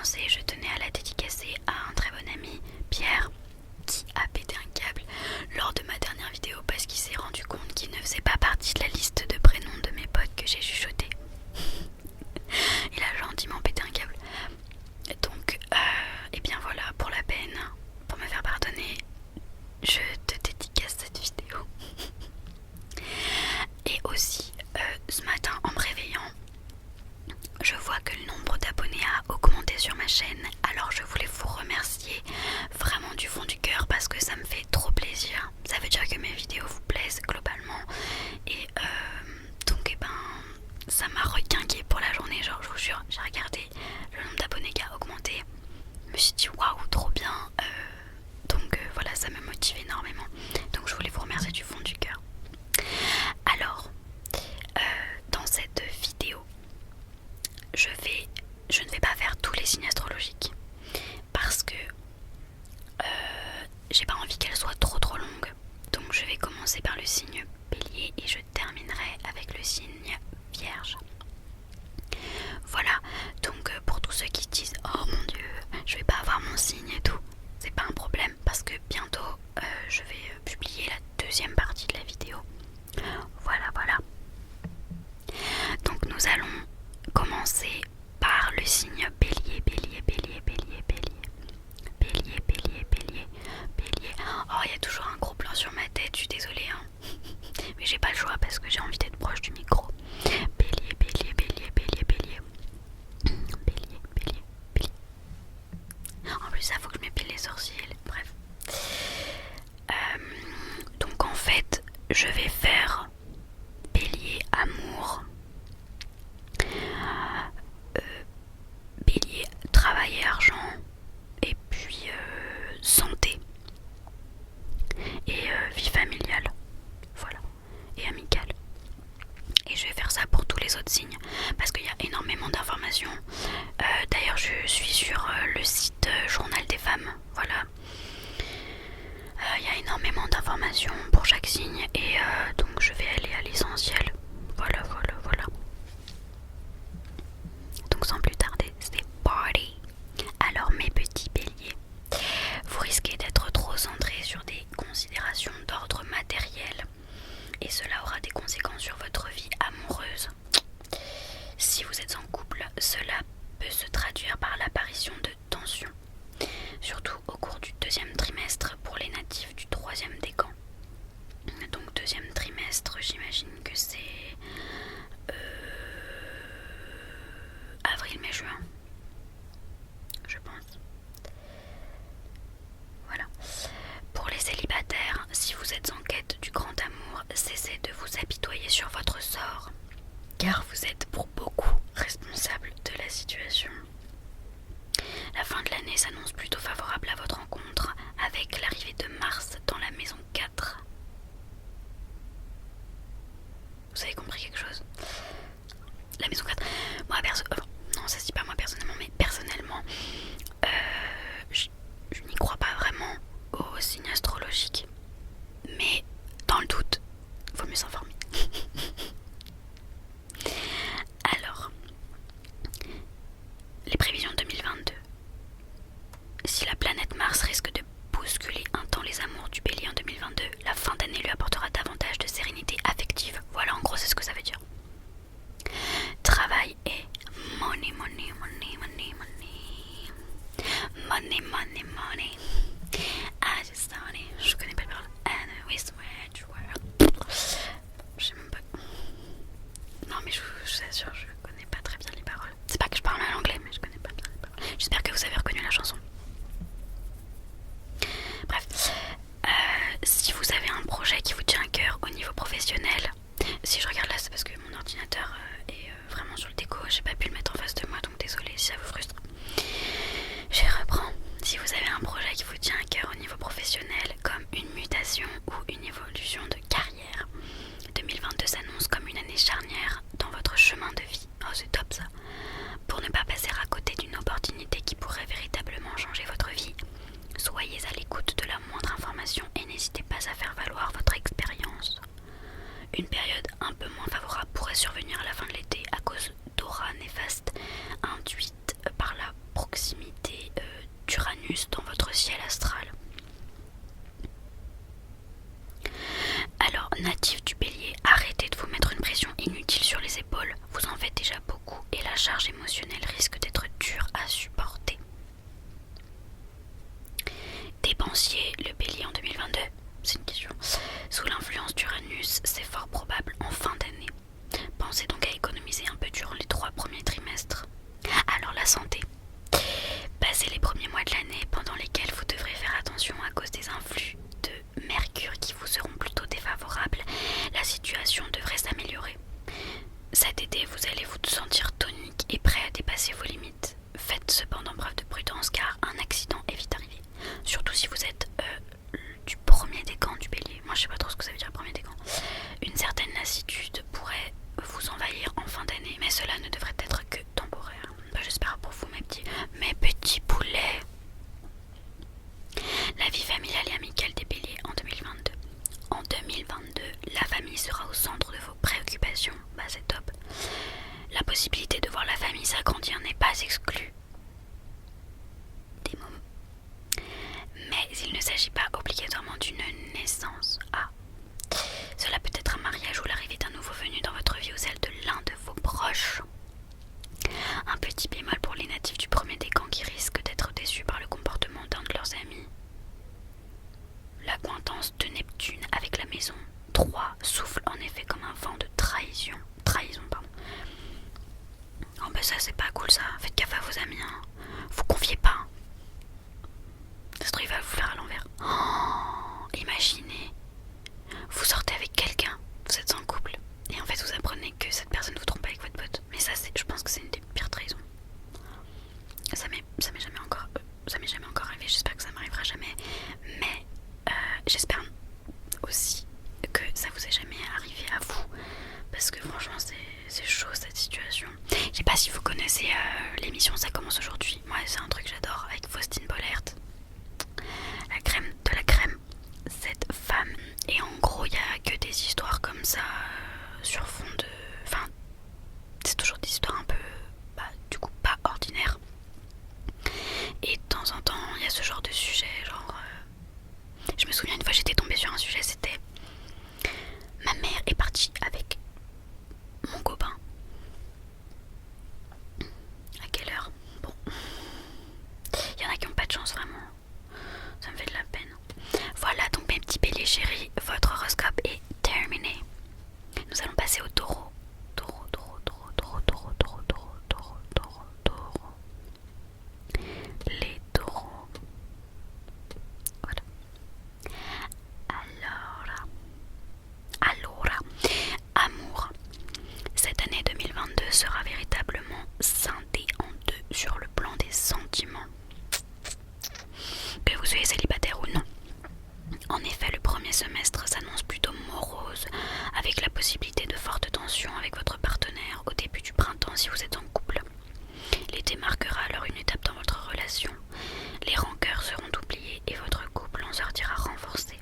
commencer, je tenais à la dédicacer à un très bon ami, Pierre, qui a pété un câble lors de ma dernière vidéo parce qu'il s'est rendu compte qu'il ne faisait pas partie de la liste de prénoms de mes potes que j'ai chuchoté. Il a gentiment pété un câble. Donc, et bien voilà, pour la peine, pour me faire pardonner, je te dédicace cette vidéo. Et aussi, ce matin en me réveillant, je vois que le nombre d'abonnés a augmenté sur ma chaîne. Alors je voulais vous remercier vraiment du fond du cœur parce que ça me fait trop plaisir. Ça veut dire que mes vidéos vous plaisent globalement. Et donc et ben ça m'a requinqué pour la journée. Genre je vous jure, j'ai regardé le nombre d'abonnés qui a augmenté. Je me suis dit waouh, trop bien. Donc voilà, ça me motive énormément. Donc je voulais vous remercier du fond du cœur. Alors, dans cette vidéo, je ne vais pas faire tous les signes astrologiques parce que j'ai pas envie qu'elle soit trop longue. Donc je vais commencer par le signe Bélier et je terminerai avec le signe Vierge. Voilà, donc pour tous ceux qui se disent oh mon dieu, je vais pas avoir mon signe et tout, c'est pas un problème parce que bientôt je vais publier la deuxième partie de la vidéo. Voilà. Donc nous allons commencer par le signe Bélier. Oh, il y a toujours un gros plan sur ma tête, je suis désolée hein. Mais j'ai pas le choix parce que j'ai envie d'être proche du micro. Bélier. En plus ça faut que je m'épile les sourcils, bref. Donc en fait je vais faire Bélier amour, Bélier travail et argent, et puis santé et vie familiale, voilà, et amicale. Et je vais faire ça pour tous les autres signes parce qu'il y a énormément d'informations. D'ailleurs je suis sur le site Journal des femmes, voilà. Il y a énormément d'informations pour chaque signe et donc je vais aller à l'essentiel. Voilà. Donc sans plus tarder, c'est party. Alors mes petits béliers, vous risquez d'être trop centrés sur des considérations d'ordre matériel et cela aura des conséquences sur votre vie amoureuse. Si vous êtes en couple, cela peut se traduire par l'apparition de tensions, surtout au cours du deuxième trimestre pour les natifs du troisième décan. Donc deuxième trimestre, j'imagine que c'est avril, mai, juin, je pense. Voilà. Pour les célibataires, si vous êtes en quête du grand amour, cessez de vous apitoyer sur votre sort, car vous êtes pour beaucoup responsable de la situation. La fin de l'année s'annonce plutôt favorable à votre rencontre avec l'arrivée de Mars dans la maison 4. Vous avez compris quelque chose? La maison 4. Moi non, ça se dit pas moi personnellement, mais personnellement je n'y crois pas vraiment aux signes astrologiques. Mais dans le doute, faut mieux s'informer. Alors, les prévisions 2022. Si la planète Mars risque de bousculer un temps les amours du Bélier en 2022, la fin d'année lui apportera davantage de sérénité affective. Voilà, en gros, c'est ce que ça veut dire. Travail et money. I just thought it. Je connais pas le parole. And we swear to work. vous allez vous sentir tonique et prêt à dépasser vos limites. Faites cependant preuve de prudence car un accident est vite arrivé. Surtout si vous êtes du premier décan du bélier. Moi je sais pas trop ce que ça veut dire premier décan. Une certaine lassitude pourrait vous envahir en fin d'année, mais cela ne devrait être que temporaire. J'espère pour vous mes petits poulets. La vie familiale et amicale des béliers en 2022. En 2022, la famille sera au centre de vos préoccupations. C'est top. La possibilité de voir la famille s'agrandir n'est pas exclue. Des moments. Mais il ne s'agit pas obligatoirement d'une naissance. Cela peut être un mariage ou l'arrivée d'un nouveau venu dans votre vie ou celle de l'un de vos proches. Un petit bémol pour les natifs du premier décan qui risquent d'être déçus par le comportement d'un de leurs amis. L'accointance de Neptune avec la maison 3 souffle en effet comme un vent de trahison. Ça c'est pas cool ça, faites gaffe à vos amis, hein. Vous confiez pas. Ça se trouve il va vous faire à l'envers. Imaginez, vous sortez avec quelqu'un, vous êtes en couple, et en fait vous apprenez que cette personne vous trompe avec votre pote. Mais ça je pense que c'est une des pires trahisons. Ça m'est jamais encore arrivé, j'espère que ça m'arrivera jamais. Mais j'espère aussi que ça vous est jamais arrivé à vous. Parce que franchement c'est chaud cette situation. Je sais pas si vous connaissez l'émission Ça commence aujourd'hui. Moi c'est un truc que j'adore avec Faustine Bollert. La crème de la crème. Cette femme. Et en gros il y a que des histoires comme ça sur fond de... Enfin c'est toujours des histoires un peu du coup pas ordinaires. Et de temps en temps il y a ce genre de sujet genre... Je me souviens une fois j'étais tombée sur un sujet, c'était... Ma mère est partie avec mon copain. À quelle heure? Bon. Il y en a qui n'ont pas de chance vraiment. Ça me fait de la peine. Voilà donc mes petits béliers chéris, votre horoscope est terminé. Nous allons passer au taureau. Taureau. Les taureaux. Voilà. Alors, amour. Cette année 2022 sera véritablement scindée en deux sur le plan des sentiments. Que vous soyez célibataire ou non. En effet, le premier semestre s'annonce plutôt morose, avec la possibilité de fortes tensions avec votre partenaire au début du printemps si vous êtes en couple. L'été marquera alors une étape dans votre relation. Les rancœurs seront oubliées et votre couple en sortira renforcé.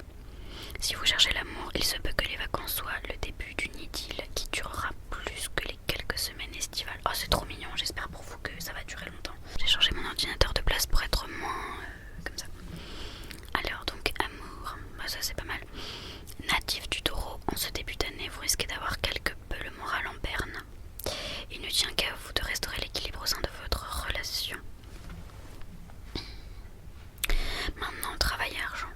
Si vous cherchez l'amour, il se peut que les vacances soient le début d'une idylle qui durera plus que les quelques semaines estivales. Oh, c'est trop mignon, j'espère pour vous que ça va durer longtemps. J'ai changé mon ordinateur de place pour être moins comme ça. Alors donc, amour, ça c'est pas mal. Natif du taureau, en ce début d'année, vous risquez d'avoir quelque peu le moral en berne. Il ne tient qu'à vous de restaurer l'équilibre au sein de votre relation. Maintenant, travail et argent.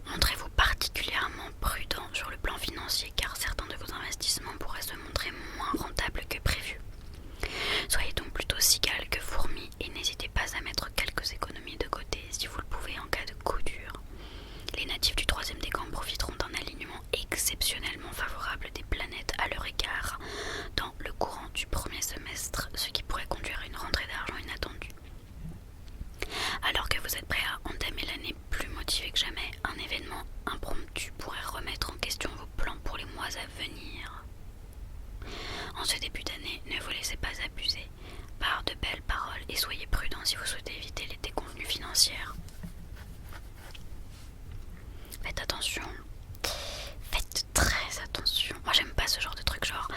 Montrez-vous particulièrement prudent sur le plan financier car certains de vos investissements pourraient se montrer moins rentables que prévu. Soyez donc plutôt cigale que fourmi et n'hésitez pas à mettre quelques économies de côté si vous le pouvez en cas de coup dur. Les natifs du troisième décan profiteront d'un alignement exceptionnellement favorable des planètes à leur égard dans le courant du premier semestre, ce qui pourrait conduire à une rentrée d'argent inattendue. Alors que vous êtes prêt à entamer l'année plus motivé que jamais, un événement impromptu pourrait remettre en question vos plans pour les mois à venir. En ce début d'année, ne vous laissez pas abuser par de belles paroles et soyez prudent si vous souhaitez éviter les déconvenues financières. Faites attention. Faites très attention. Moi j'aime pas ce genre de truc genre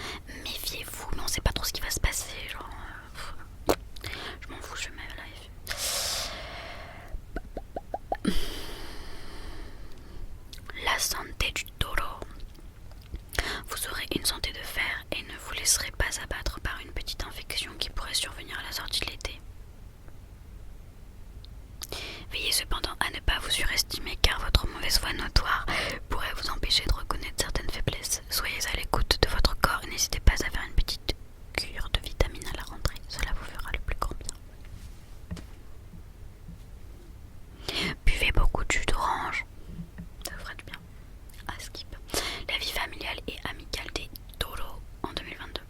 méfiez-vous mais on sait pas trop ce qui va se passer genre je m'en fous, je fais ma live. La santé du taureau. Vous aurez une santé de fer et ne vous laisserez pas abattre par une petite infection qui pourrait survenir à la sortie de l'été. Veillez cependant à ne pas vous surestimer car votre mauvaise foi notoire pourrait vous empêcher de reconnaître certaines faiblesses. Soyez à l'écoute de votre corps et n'hésitez pas à faire une petite cure de vitamines à la rentrée. Cela vous fera le plus grand bien. Buvez beaucoup de jus d'orange. Ça vous fera du bien. À skip. La vie familiale et amicale des taureaux en 2022.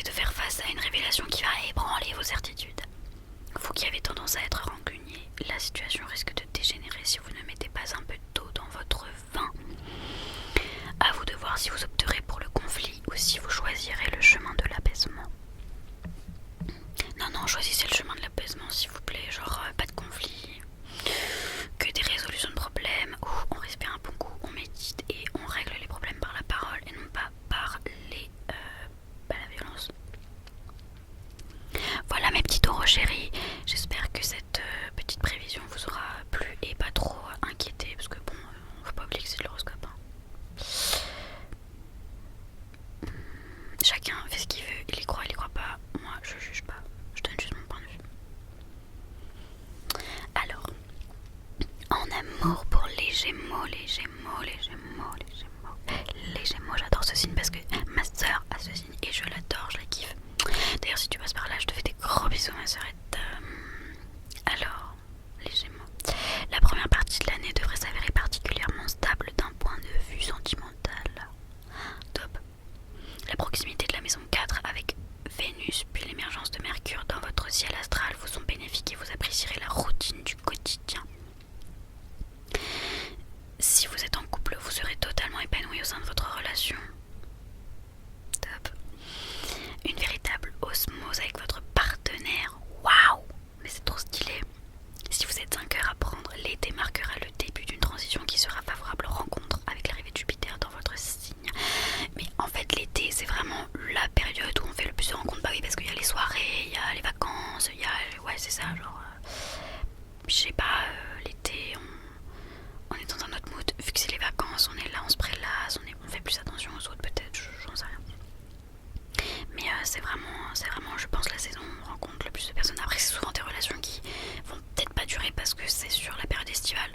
de faire face à une révélation qui va ébranler vos certitudes. Vous qui avez tendance à être rancunier, la situation risque de dégénérer si vous ne mettez pas un peu d'eau dans votre vin. À vous de voir si vous opterez pour le conflit ou si vous choisirez le chemin de l'apaisement. Non, choisissez le chemin de l'apaisement s'il vous plaît, genre pas de conflit, que des résolutions de problèmes, où on respire un bon coup, on médite et on règle les problèmes par la parole et non pas par la violence. Voilà mes petits taureaux chéris, j'espère que cette petite prévision vous aura plu et pas trop inquiété, parce que bon, faut pas oublier que c'est de l'horoscope. Chacun fait ce qu'il veut, il y croit pas, moi je juge pas, je donne juste mon point de vue. Alors, en amour pour les Gémeaux, j'adore ce signe parce que ma soeur a ce signe et je l'adore, je la kiffe. D'ailleurs si tu passes par là, je te fais des gros bisous ma sœurette. Alors, les Gémeaux, la première partie de l'année devrait s'avérer particulièrement stable d'un point de vue sentimental. Top. La proximité de la maison 4 avec Vénus puis l'émergence de Mercure dans votre ciel astral vous sont bénéfiques et vous apprécierez la routine du quotidien. Si vous êtes en couple, vous serez totalement épanoui au sein de votre relation. Top. Une véritable osmose avec votre partenaire. Waouh! Mais c'est trop stylé. Si vous êtes un cœur à prendre, l'été marquera le début d'une transition qui sera favorable aux rencontres avec l'arrivée de Jupiter dans votre signe. Mais en fait, l'été, c'est vraiment la période où on fait le plus de rencontres. Bah oui, parce qu'il y a les soirées, il y a les vacances, il y a... Ouais, c'est ça, genre... je sais pas, l'été, on est dans un autre mood. Vu que c'est les vacances, on est là, on se prélasse, on fait plus attention aux autres, peut-être, j'en sais rien. Mais c'est vraiment, je pense, la saison où on rencontre le plus de personnes. Après, c'est souvent des relations qui vont peut-être pas durer parce que c'est sur la période estivale.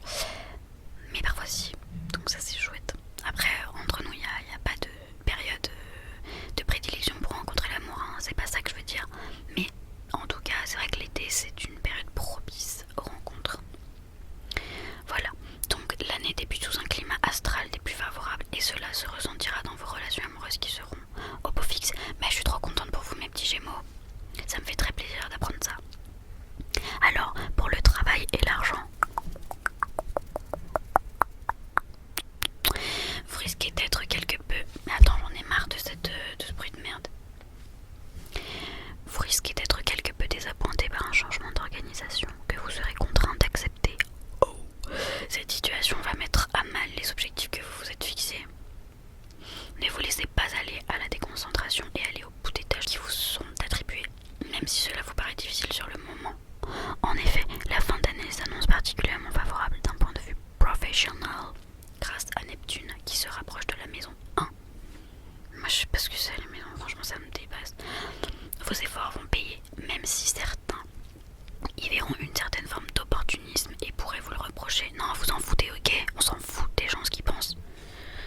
Mais parfois si, donc ça c'est chouette. Après, entre nous, il n'y a pas de période de prédilection pour rencontrer l'amour, hein. C'est pas ça que je veux dire. Mais en tout cas, c'est vrai que l'été, c'est une période propice aux rencontres. Voilà, donc l'année débute sous un climat astral des plus favorables et cela se ressentira dans vos relations amoureuses qui seront au beau fixe. Mais je suis trop contente pour vous mes petits Gémeaux, ça me fait très plaisir d'apprendre ça. Alors, pour le travail et l'argent, vous risquez d'être quelque peu... Attends, j'en ai marre de ce bruit de merde. Vous risquez d'être quelque peu désappointé par un changement d'organisation que vous serez contraint d'accepter. Oh, cette situation va mettre à mal les objectifs que vous vous êtes fixés. Ne vous laissez pas aller à la déconcentration et allez au bout des tâches qui vous sont attribuées, même si cela vous paraît difficile sur le moment. En effet, la fin d'année s'annonce particulièrement favorable d'un point de vue professionnel, grâce à Neptune qui se rapproche de la maison 1. Moi je sais pas ce que c'est les maisons, franchement ça me dépasse. Vos efforts vont payer, même si certains y verront une certaine forme d'opportunisme et pourraient vous le reprocher. Non, vous en foutez, ok? On s'en fout des gens ce qu'ils pensent.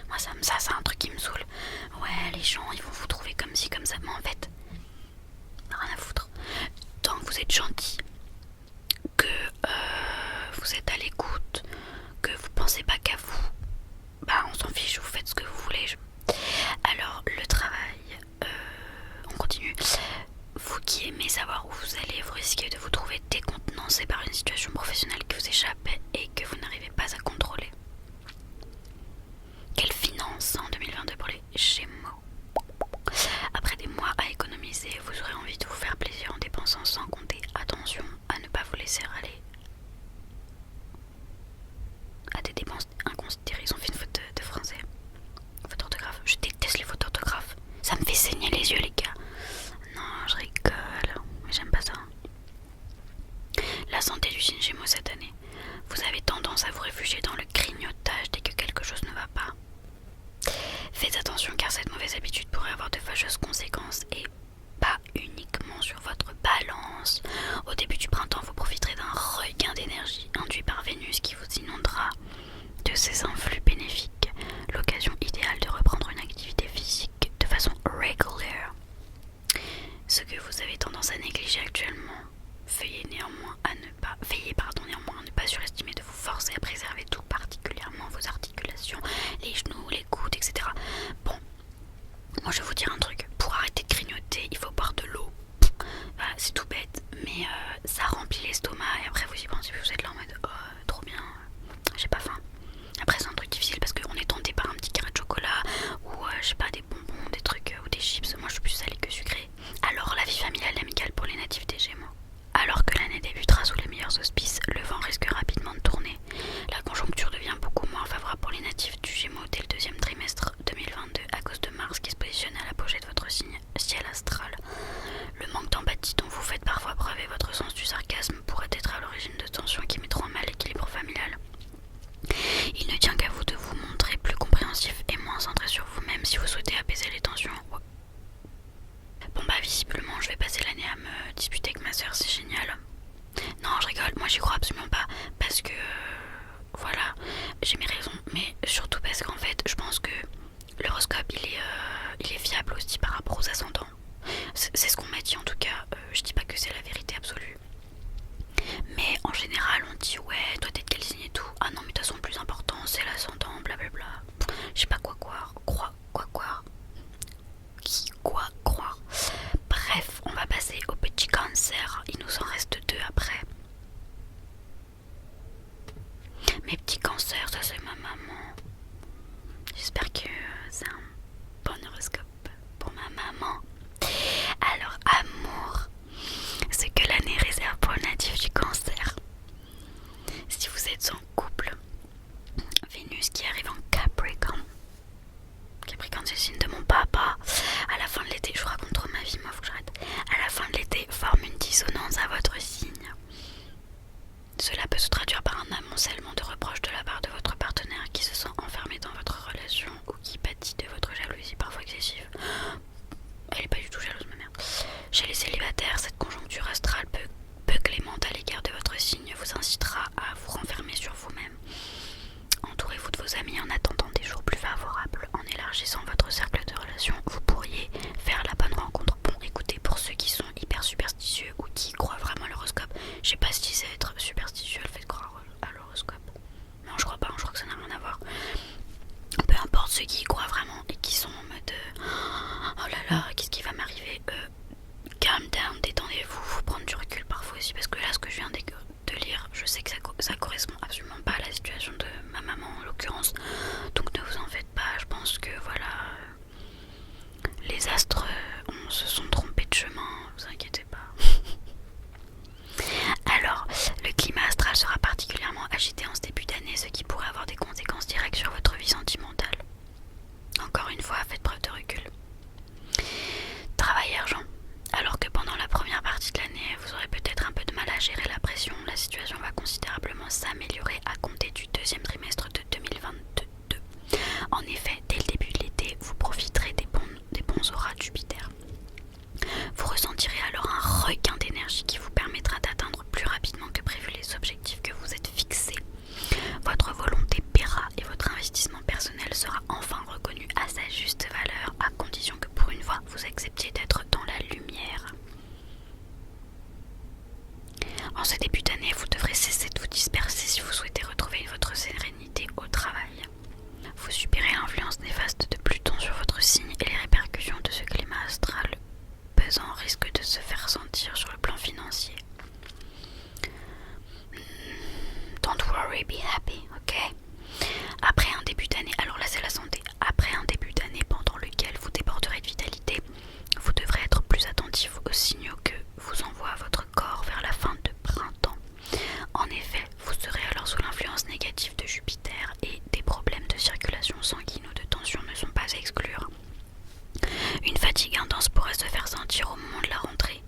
Moi ça c'est un truc qui me saoule. Ouais, les gens ils vont vous trouver comme ci comme ça, mais en fait rien à foutre. Tant que vous êtes gentil, que vous êtes à l'écoute, que vous pensez pas qu'à vous, bah on s'en fiche, vous faites ce que vous voulez. Alors le travail, on continue. Vous qui aimez savoir où vous allez, vous risquez de vous trouver décontenancé par une situation professionnelle qui vous échappe et que vous n'arrivez pas à contrôler. Quelle finance en 2022 pour les Gémeaux. Après des mois à économiser, vous aurez envie de vous faire plaisir en dépensant sans compter. Attention à ne pas vous laisser aller à des dépenses inconsidérées. Ils ont fait une faute de français. Faute d'orthographe. Je déteste les fautes d'orthographe. Ça me fait saigner les yeux, les gars. Non, je rigole. Mais j'aime pas ça. La santé du signe Gémeaux cette année. Vous avez tendance à vous réfugier dans le grignotage dès que quelque chose ne va pas. Faites attention car cette mauvaise habitude pourrait avoir de fâcheuses conséquences et pas uniquement sur votre balance. Au début du printemps, vous profiterez d'un regain d'énergie induit par Vénus qui vous inondera de ses influx bénéfiques. L'occasion idéale de reprendre une activité physique de façon régulière. Ce que vous avez tendance à négliger actuellement, veillez néanmoins à ne pas surestimer de vous forcer à préserver tout particulièrement vos articulations, les genoux, les coudes, etc. Bon, Moi je vais vous dire un truc, pour arrêter de grignoter, il faut boire de l'eau. Voilà, c'est tout bête, mais ça remplit l'estomac et après vous y pensez, vous êtes là en mode oh trop bien, j'ai pas faim. Après c'est un truc difficile parce qu'on est tenté par un petit carré de chocolat ou je sais pas, des bonbons, des trucs ou des chips. Moi je suis plus salée que sucrée. Alors la vie familiale et amicale pour les natifs des Gémeaux. Alors que l'année débutera sous les meilleurs auspices, le vent risque rapidement de tourner. La conjoncture devient beaucoup moins favorable pour les natifs du Gémeaux dès le deuxième trimestre 2022 à cause de Mars qui se positionne à l'apogée de votre signe ciel astral. Le manque d'empathie dont vous faites parfois preuve et votre sens du sarcasme pourrait être à l'origine de tensions qui mettront en mal l'équilibre familial. Il ne tient qu'à vous de vous montrer plus compréhensif et moins centré sur vous-même si vous souhaitez apaiser les tensions. Bon bah visiblement je vais passer l'année à me disputer avec ma soeur, c'est génial. Non je rigole, moi j'y crois absolument pas parce que voilà, j'ai mes raisons, mais surtout parce qu'en fait je pense que l'horoscope il est fiable aussi par rapport aux ascendants. C'est ce qu'on m'a dit en tout cas, je dis pas que c'est la vérité absolue. Mais en général on dit ouais toi t'es de quel signe et tout. Ah non mais de toute façon le plus important c'est l'ascendant, blablabla. Je sais pas quoi croire. Quoi croire. Bref, on va passer au petit cancer. Il nous en reste 2 après. Mes petits cancers, ça c'est ma maman. J'espère que c'est un bon horoscope pour ma maman. Alors amour, ce que l'année réserve pour le natif du cancer. Si vous êtes en couple, Vénus qui arrive en Capricorne. Capricorne c'est le signe de mon papa. À la fin de l'été, je vous raconte trop ma vie, moi faut que j'arrête. À la fin de l'été, forme une dissonance à votre signe. Cela peut se traduire par un amoncellement de reproches de la part de votre partenaire qui se sent enfermé dans votre relation ou qui pâtit de votre jalousie parfois excessive. Elle est pas du tout jalouse, ma mère. Chez les célibataires, cette conjoncture astrale peu clémente à l'égard de votre signe vous incitera à vous renfermer sur vous-même. Entourez-vous de vos amis en attendant des jours plus favorables. En élargissant votre cercle de relations, vous pourriez faire la bonne rencontre. Bon, écoutez, pour ceux qui sont hyper superstitieux ou qui croient vraiment à l'horoscope, je sais pas si c'est être superstitieux le fait de croire à l'horoscope. Non, je crois pas, je crois que ça n'a rien à voir. Peu importe ceux qui y croient vraiment et qui sont en mode oh là là, qu'est-ce qui va m'arriver, calm down, détendez-vous, faut prendre du recul parfois aussi parce que là ce que je viens de lire, je sais que ça correspond absolument pas à la situation de ma maman en l'occurrence, donc ne vous en faites pas. Je pense que voilà, les astres se sont trompés de chemin, vous inquiétez pas. Alors, le climat astral sera particulièrement agité en ce début d'année, ce qui pourrait avoir des conséquences directes sur votre vie sentimentale. Encore une fois, faites preuve de recul. Travail et argent. Alors que pendant la première partie de l'année, vous aurez peut-être un peu de mal à gérer la pression, la situation va considérablement s'améliorer à compter du deuxième trimestre de 2022. En effet, dès le début de l'été, vous profiterez des bons auras de Jupiter. Vous ressentirez alors un regain d'énergie qui vous permettra d'atteindre plus rapidement que prévu les objectifs que vous êtes fixés. Votre volonté paiera et votre investissement personnel sera enfin reconnu à sa juste valeur, à condition que pour une fois vous acceptiez d'être dans la lumière. En ce début d'année, vous devrez cesser de vous disperser si vous souhaitez retrouver votre sérénité au travail. Vous subirez l'influence néfaste de Pluton sur votre signe et les répercussions de ce climat astral pesant risquent de se faire sentir sur le plan financier. Don't worry, be happy, ok? Après un début d'année, alors là c'est la santé, après un début d'année pendant lequel vous déborderez de vitalité, vous devrez être plus attentif aux signaux que vous envoie votre corps vers la fin de printemps. En effet, vous serez alors sous l'influence négative de Jupiter et des problèmes de circulation sanguine ou de tension ne sont pas à exclure. Une fatigue intense pourrait se faire sentir au moment de la rentrée.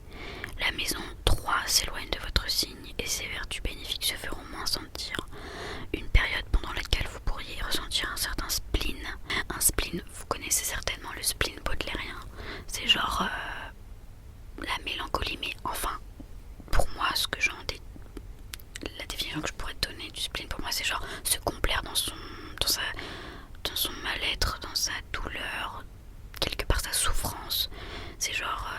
La maison 3 s'éloigne de votre signe et ses vertus bénéfiques se feront moins sentir. Une période pendant laquelle vous pourriez ressentir un certain spleen. Un spleen, vous connaissez certainement le spleen baudelairien. C'est genre la mélancolie, mais enfin, pour moi, ce que la définition que je pourrais te donner du spleen, pour moi, c'est genre se complaire dans son mal-être, dans sa douleur, quelque part sa souffrance. C'est genre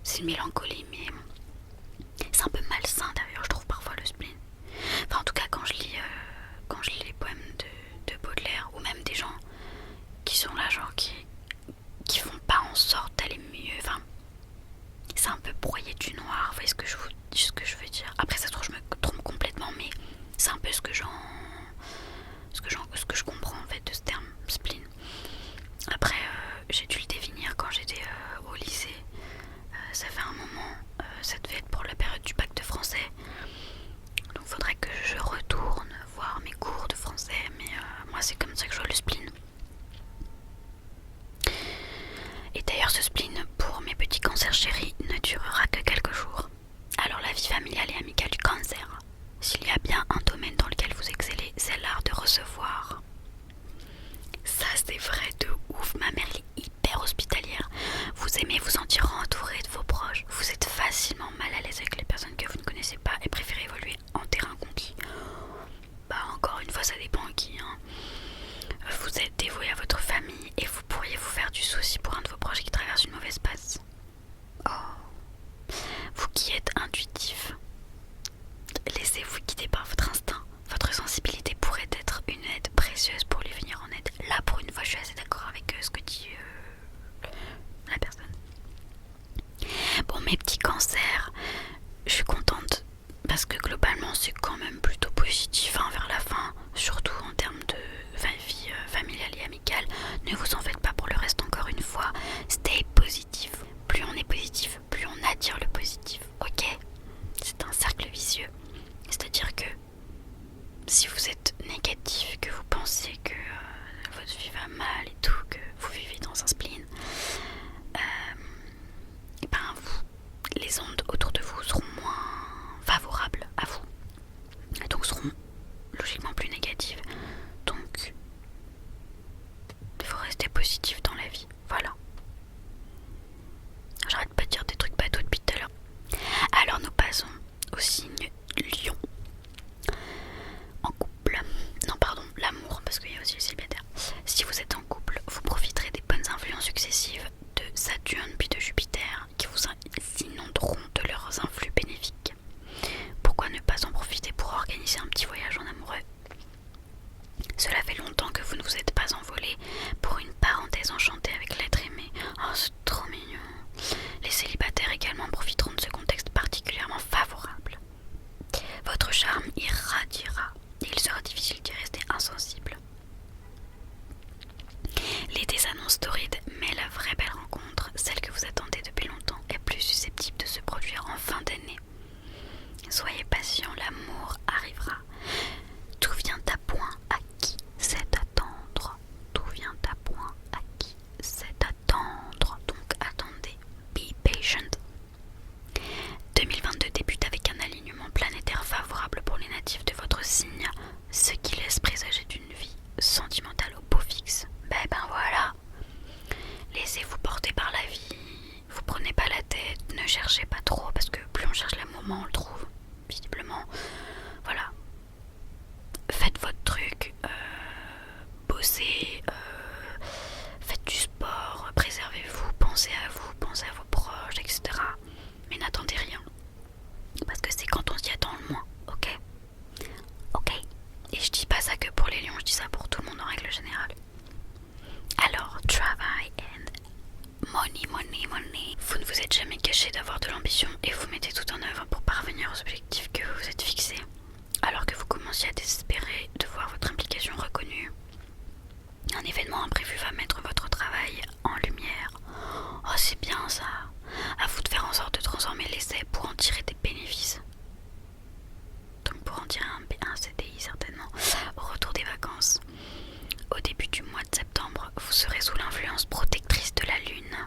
c'est une mélancolie, mais c'est un peu malsain d'ailleurs, je trouve parfois le spleen. Enfin, en tout cas, quand je lis les poèmes de Baudelaire, ou même des gens qui sont là, genre qui ça que je vois le spleen. Et d'ailleurs ce spleen pour mes petits cancers chéris ne durera que quelques jours. Alors la vie familiale et amicale du cancer, s'il y a bien un domaine dans lequel vous excellez, c'est l'art de recevoir. Ça c'est vrai de ouf, ma mère est hyper hospitalière. Vous aimez vous sentir entouré de vos proches. Vous êtes facilement mal à l'aise avec les personnes que vous ne connaissez pas et préférez évoluer en terrain conquis. Bah encore une fois ça dépend qui hein. Vous êtes dévoué à votre famille et vous pourriez vous faire du souci pour un de vos proches qui traverse une mauvaise passe. Oh. Vous qui êtes intuitif, laissez-vous guider par votre instinct. Votre sensibilité pourrait être une aide précieuse pour lui venir en aide. Là pour une fois je suis assez d'accord avec ce que dit la personne. Bon mes petits cancers, je suis contente parce que globalement c'est quand même plutôt positif hein, vers la fin, surtout en termes de vie familiale et amicale. Ne vous en faites pas pour le reste encore une fois, stay positif. Plus on est positif, plus on attire le positif, ok? C'est un cercle vicieux, c'est-à-dire que si vous êtes négatif, que vous pensez que votre vie va mal et tout, que vous vivez dans un spleen, et ben les ondes autour de vous seront moins favorables à vous, et donc seront logiquement plus négatives. Donc il faut rester positif dans la vie, voilà. J'arrête pas de dire des trucs bateaux depuis tout à l'heure. Alors nous passons au signe Lion. En couple, non pardon, l'amour, parce qu'il y a aussi le célibataire. Si vous êtes en couple, vous profiterez des bonnes influences successives de Saturne puis de Jupiter qui vous inonderont de leurs influx bénéfiques. Pourquoi ne pas en profiter pour organiser un petit voyage en amoureux? Cela fait longtemps que vous ne vous êtes pas envolé pour une parenthèse enchantée avec l'être aimé. Oh, c'est trop mignon. Les célibataires également profiteront de ce contexte particulièrement favorable. Votre charme irradiera et il sera difficile d'y rester insensible. L'été s'annonce torride, mais la vraie belle rencontre, celle que vous attendez depuis longtemps, est plus susceptible de se produire en fin d'année. Soyez patient, l'amour arrivera. Tout vient à point, à qui sait attendre. Tout vient à point, à qui sait attendre. Donc attendez, be patient. 2022 débute avec un alignement planétaire favorable pour les natifs de votre signe, ce qui laisse présager d'une vie sentimentale au beau fixe. Ben voilà, laissez-vous porter par la vie, vous prenez pas la tête, ne cherchez pas trop parce que plus on cherche l'amour, moins on le trouve, visiblement. Voilà, faites votre truc, bossez, faites du sport, préservez-vous, pensez à vos proches, etc. Mais n'attendez rien, parce que c'est quand on s'y attend le moins, ok? Ok. Et je dis pas ça que pour les lions, je dis ça pour tout le monde en règle générale. Alors, travail and money. Vous ne vous êtes jamais caché d'avoir de l'ambition et vous mettez tout en œuvre pour parvenir aux objectifs que vous vous êtes fixés. Alors que vous commenciez à désespérer de voir votre implication reconnue, un événement imprévu va mettre votre travail en lumière. Oh, c'est bien ça. À vous de faire en sorte de transformer l'essai pour en tirer des bénéfices. Donc pour en tirer un CDI certainement. Au retour des vacances, au début du mois de septembre, vous serez sous l'influence protectrice de la lune.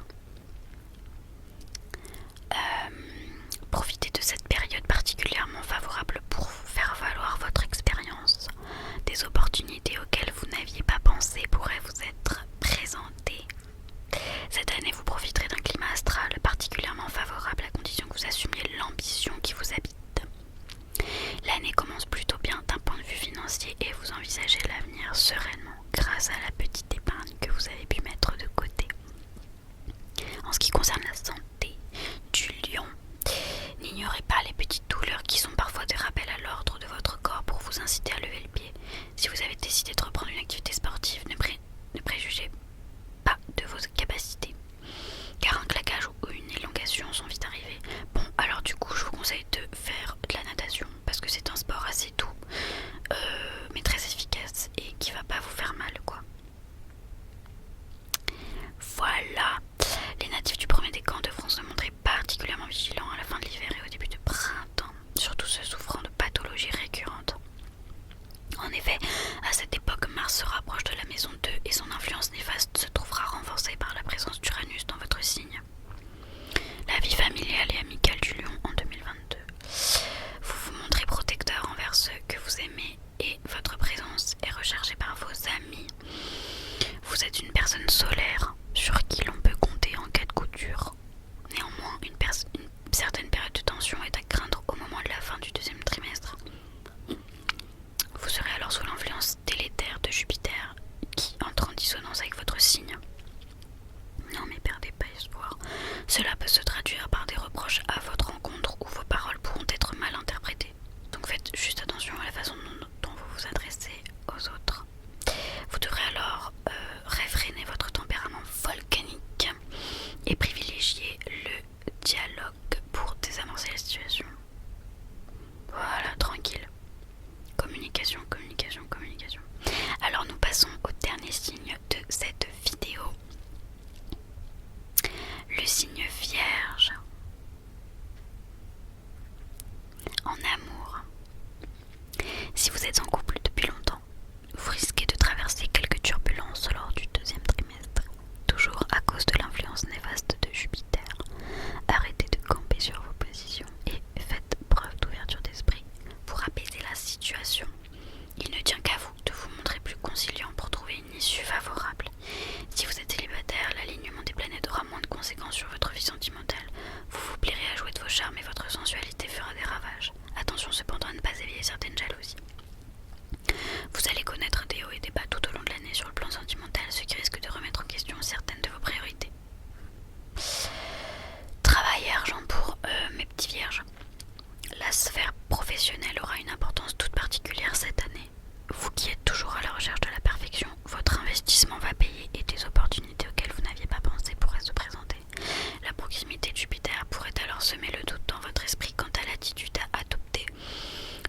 Cela peut se traduire par des reproches à votre encontre ou vos paroles pourront être mal interprétées. Donc faites juste attention à la façon dont vous vous adressez aux autres. Vous devrez alors réfréner votre tempérament volcanique et privilégier le dialogue pour désamorcer la situation. Voilà, tranquille. Communication, communication, communication. Alors nous passons au dernier signe de cette vidéo. Le signe Vierge. En amour. Si vous êtes en couple depuis longtemps, vous risquez de traverser quelques turbulences lors du deuxième trimestre, toujours à cause de l'influence néfaste de Jupiter. Arrêtez de camper sur vos positions et faites preuve d'ouverture d'esprit pour apaiser la situation. Il ne tient qu'à vous de vous montrer plus conciliant pour trouver une issue favorable. Si vous êtes célibataire, l'alignement des planètes aura moins de conséquences sur votre vie sentimentale. Vous vous plairez à jouer de vos charmes et votre sensualité fera des ravages. Attention cependant à ne pas éveiller certaines jalousies. Vous allez connaître des hauts et des bas tout au long de l'année sur le plan sentimental, ce qui risque de remettre en question certaines de vos priorités. Travail et argent pour mes petits vierges. La sphère professionnelle aura une importance toute particulière cette année. Vous qui êtes toujours à la recherche de la perfection, votre investissement va payer et des opportunités auxquelles vous n'aviez pas pensé pourraient se présenter. La proximité de Jupiter pourrait alors semer le doute dans votre esprit quant à l'attitude à adopter.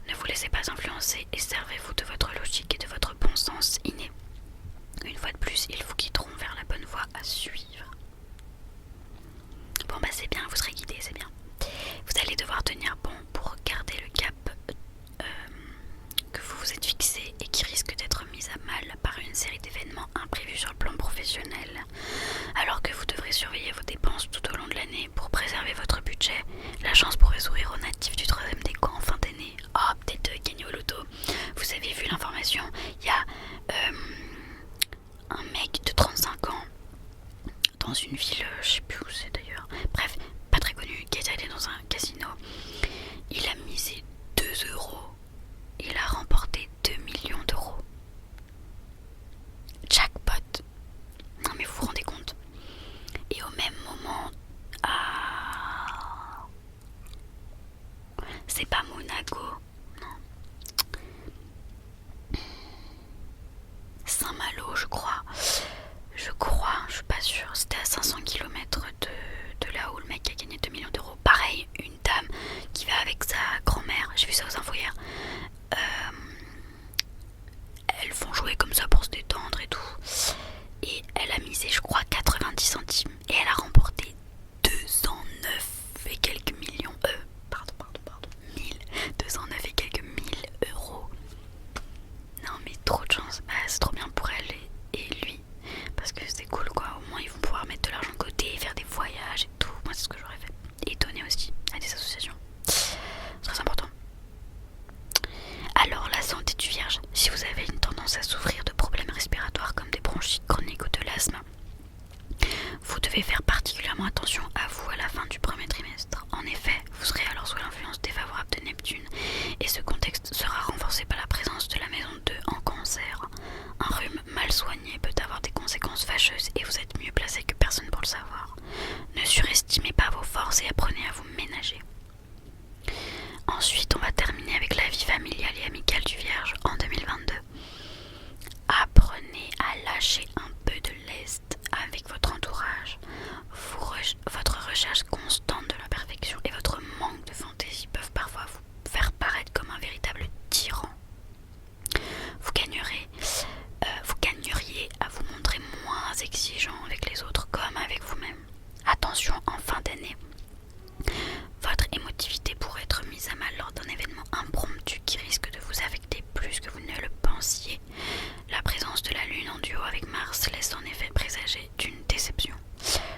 Ne vous laissez pas influencer et servez-vous de votre logique et de votre bon sens inné. Une fois de plus, ils vous guideront vers la bonne voie à suivre. Bon bah c'est bien, vous serez guidé, c'est bien. Vous allez devoir tenir bon pour garder le cap que vous vous êtes fixé et qui risque d'être mis à mal par une série d'événements imprévus sur le plan professionnel. Alors que vous devrez surveiller vos dépenses tout au long de l'année pour préserver votre budget, la chance pourrait sourire aux natifs du 3e décan en fin d'année. Oh, peut-être gagner au loto. Vous avez vu l'information, il y a un mec de 35 ans dans une ville, je sais plus où c'est d'ailleurs, bref, pas très connu, qui est allé dans un casino. Il a misé 2 euros. Il a remporté 2 millions d'euros. Jackpot. Non mais vous vous rendez compte. Et au même moment, c'est pas Monaco, non. Saint-Malo, je crois, je suis pas sûre. C'était à 500 km de là où le mec a gagné 2 millions d'euros. Pareil, une dame qui va avec sa grand-mère, j'ai vu ça aux infos hier. Elles font jouer comme ça pour se détendre et tout. Et elle a misé, je crois, 90 centimes. Et elle a remporté 209 et quelques millions. 209 et quelques mille euros. Non mais trop de chance. Bah, c'est trop bien pour elle et lui. Parce que c'est cool quoi. Au moins ils vont pouvoir mettre de l'argent de côté et faire des voyages et tout. Moi c'est ce que j'aurais fait. Et donner aussi à des associations. C'est très important. Alors la santé du vierge. Si vous avez une tendance à souffrir de problèmes respiratoires comme des bronchites chroniques ou de l'asthme, vous devez faire particulièrement attention à vous à la fin du 1er trimestre. En effet, vous serez alors sous l'influence défavorable de Neptune et ce contexte sera renforcé par la présence de la maison 2 en cancer. Un rhume mal soigné peut avoir des conséquences fâcheuses et vous êtes mieux placé que personne pour le savoir. Ne surestimez pas vos forces et apprenez à vous ménager. Ensuite, on va terminer avec la vie familiale et amicale du vierge en 2022. Apprenez à lâcher un peu de lest avec votre entourage. Votre recherche constante de la perfection et votre manque de fantaisie peuvent parfois vous faire paraître comme un véritable tyran. Vous gagneriez à vous montrer moins exigeant avec les autres comme avec vous-même. Attention, en fin d'année, votre émotivité pourrait être mise à mal lors d'un événement impromptu qui risque de vous affecter plus que vous ne le pensiez. La présence de la Lune en duo avec Mars laisse en effet présager d'une déception.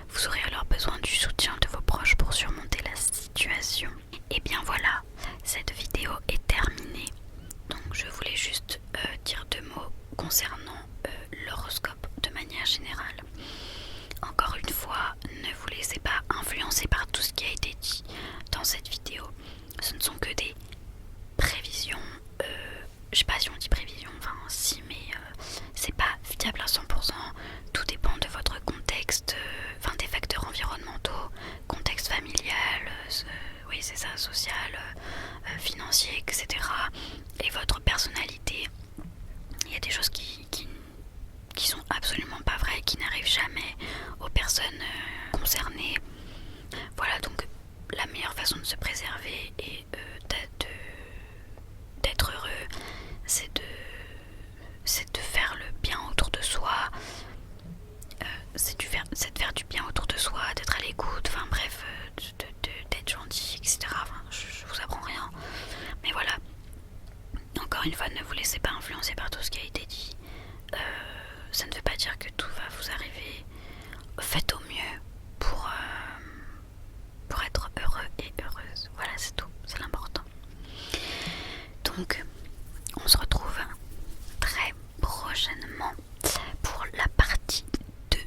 Vous aurez alors besoin du soutien de vos proches pour surmonter la situation. Et bien voilà, cette vidéo est terminée. Donc je voulais juste dire 2 mots concernant l'horoscope de manière générale. Encore une fois, ne vous laissez pas influencer par tout ce qui a été dit dans cette vidéo. Ce ne sont que des prévisions. Je sais pas si on dit prévision, enfin si, mais c'est pas fiable à 100%. Tout dépend de votre contexte, des facteurs environnementaux, financier, etc. et votre personnalité. Il y a des choses qui sont absolument pas vraies, qui n'arrivent jamais aux personnes concernées. Voilà, donc la meilleure façon de se préserver et d'être heureux, c'est de faire le bien autour de soi, c'est de faire du bien autour de soi, d'être à l'écoute, enfin bref, d'être gentil, etc. Enfin, je vous apprends rien, mais voilà. Encore une fois, ne vous laissez pas influencer par tout ce qui a été dit. Ça ne veut pas dire que tout va vous arriver. Faites au mieux pour être heureux et heureuse. Voilà, c'est tout, c'est l'important. Donc, on se retrouve très prochainement pour la partie 2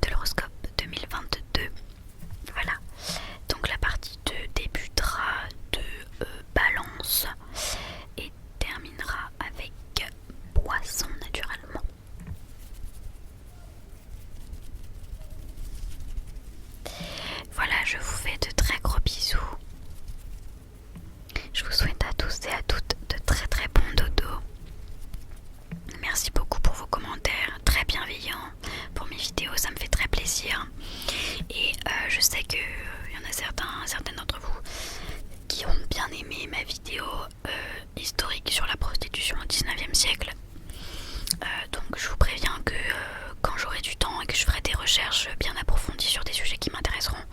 de l'horoscope 2022. Voilà, donc la partie 2 débutera de Balance et terminera avec Poisson naturellement. Voilà, je vous fais de très gros bisous. Je vous souhaite à tous et à toutes de très très bons dodos. Merci beaucoup pour vos commentaires très bienveillants pour mes vidéos, ça me fait très plaisir. Et je sais qu'il y en a certains d'entre vous qui ont bien aimé ma vidéo historique sur la prostitution au 19e siècle. Donc je vous préviens que quand j'aurai du temps et que je ferai des recherches bien approfondies sur des sujets qui m'intéresseront,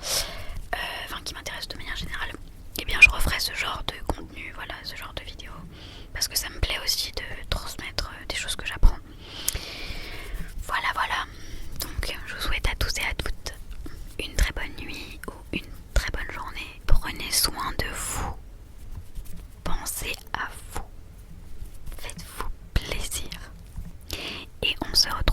qui m'intéressent de manière générale, et bien je referai ce genre de contenu, voilà, ce genre de vidéo, parce que ça me plaît aussi de transmettre des choses que j'apprends. Voilà, donc je vous souhaite à tous et à toutes une très bonne nuit ou une très bonne journée. Prenez soin de vous, pensez à vous, faites-vous plaisir, et on se retrouve